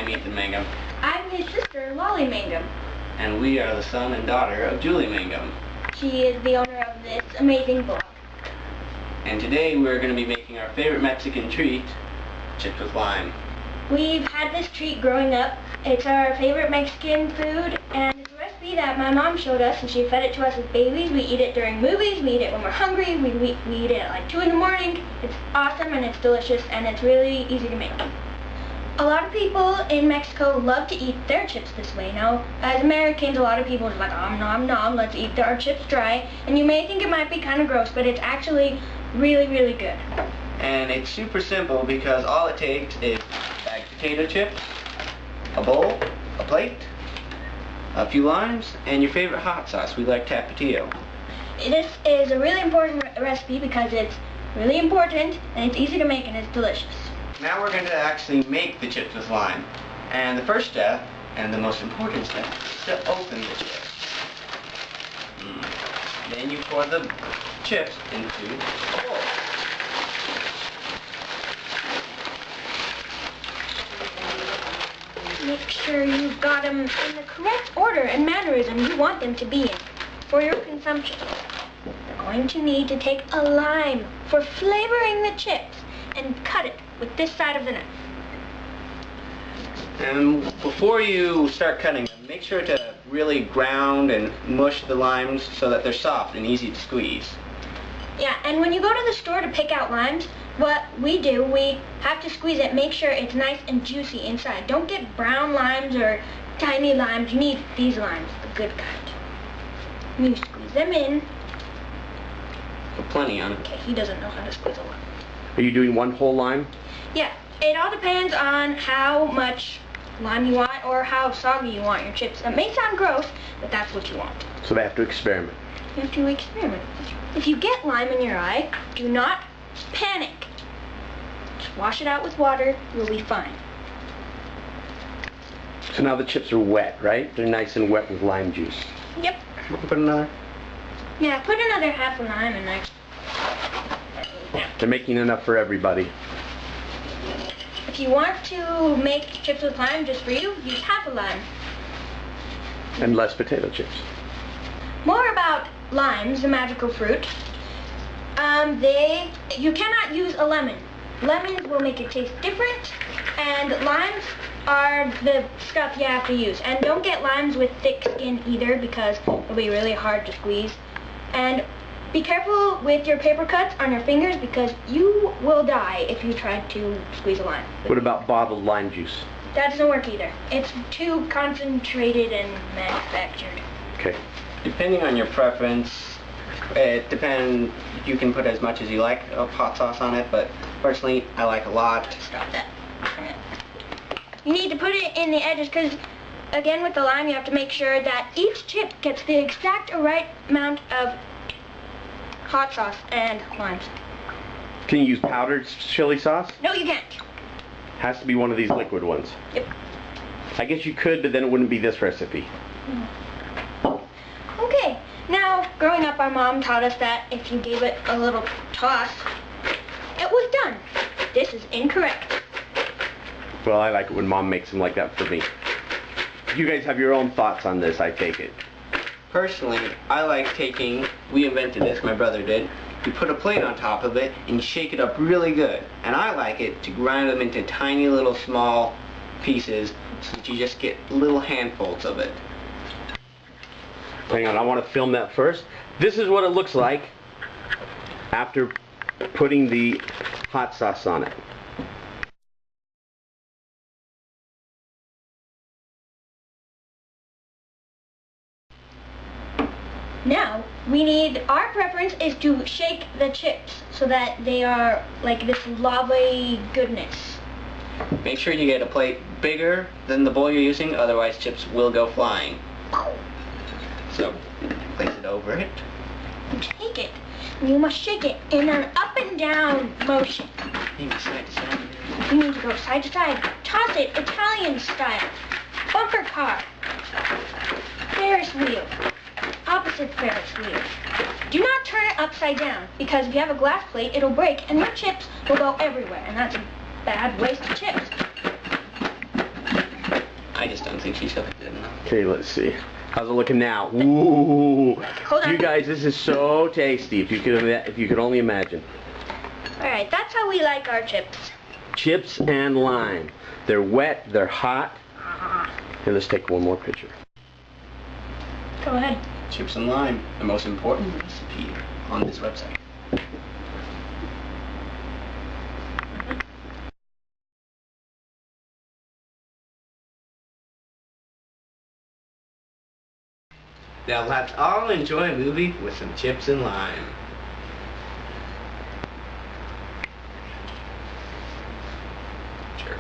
I'm Ethan Mangum. I'm his sister, Lolly Mangum. And we are the son and daughter of Julie Mangum. She is the owner of this amazing blog. And today we're going to be making our favorite Mexican treat, chips with lime. We've had this treat growing up. It's our favorite Mexican food, and it's a recipe that my mom showed us, and she fed it to us as babies. We eat it during movies, we eat it when we're hungry, we eat it at like 2 in the morning. It's awesome and it's delicious and it's really easy to make. A lot of people in Mexico love to eat their chips this way. Now, as Americans, a lot of people are like, nom nom, let's eat our chips dry. And you may think it might be kind of gross, but it's actually really, really good. And it's super simple because all it takes is bagged potato chips, a bowl, a plate, a few limes, and your favorite hot sauce. We like Tapatio. This is a really important recipe because it's really important and it's easy to make and it's delicious. Now we're going to actually make the chips with lime. And the first step, and the most important step, is to open the chips. Then you pour the chips into a bowl. Make sure you've got them in the correct order and mannerism you want them to be in for your consumption. You're going to need to take a lime for flavoring the chips and cut it with this side of the knife. And before you start cutting them, make sure to really ground and mush the limes so that they're soft and easy to squeeze. Yeah, and when you go to the store to pick out limes, what we do, we have to squeeze it, make sure it's nice and juicy inside. Don't get brown limes or tiny limes. You need these limes, the good kind. You squeeze them in. Put plenty on it. Okay, he doesn't know how to squeeze a lime. Are you doing one whole lime? Yeah, it all depends on how much lime you want or how soggy you want your chips. It may sound gross, but that's what you want. So they have to experiment. You have to experiment. If you get lime in your eye, do not panic. Just wash it out with water, you'll be fine. So now the chips are wet, right? They're nice and wet with lime juice. Yep. Put another. Yeah, put another half a lime in there. They're making enough for everybody. If you want to make chips with lime just for you, use half a lime. And less potato chips. More about limes, the magical fruit. You cannot use a lemon. Lemons will make it taste different, and limes are the stuff you have to use. And don't get limes with thick skin either because it'll be really hard to squeeze. And be careful with your paper cuts on your fingers because you will die if you try to squeeze a lime. What about bottled lime juice? That doesn't work either. It's too concentrated and manufactured. Okay. Depending on your preference, you can put as much as you like of hot sauce on it, but personally I like a lot. Stop that. You need to put it in the edges because, again, with the lime you have to make sure that each chip gets the exact right amount of hot sauce and limes. Can you use powdered chili sauce? No, you can't. Has to be one of these liquid ones. Yep. I guess you could, but then it wouldn't be this recipe. Okay, now growing up our mom taught us that if you gave it a little toss, it was done. This is incorrect. Well, I like it when Mom makes them like that for me. You guys have your own thoughts on this, I take it. Personally, I like we invented this, my brother did. You put a plate on top of it and you shake it up really good. And I like it to grind them into tiny little small pieces so that you just get little handfuls of it. Hang on, I want to film that first. This is what it looks like after putting the hot sauce on it. Now, our preference is to shake the chips so that they are like this lava goodness. Make sure you get a plate bigger than the bowl you're using, otherwise chips will go flying. So, place it over it. Take it. You must shake it in an up and down motion. Maybe side to side. You need to go side to side. Toss it Italian style. Bumper car. Ferris wheel. Opposite Ferris wheel. Do not turn it upside down because if you have a glass plate, it'll break and your chips will go everywhere, and that's a bad waste of chips. I just don't think she took it good enough. Okay, let's see. How's it looking now? Ooh. Hold on. You guys, this is so tasty. If you could only imagine. Alright, that's how we like our chips. Chips and lime. They're wet, they're hot. Here, let's take one more picture. Go ahead. Chips and lime, the most important recipe on this website. Now let's all enjoy a movie with some chips and lime. Jerk.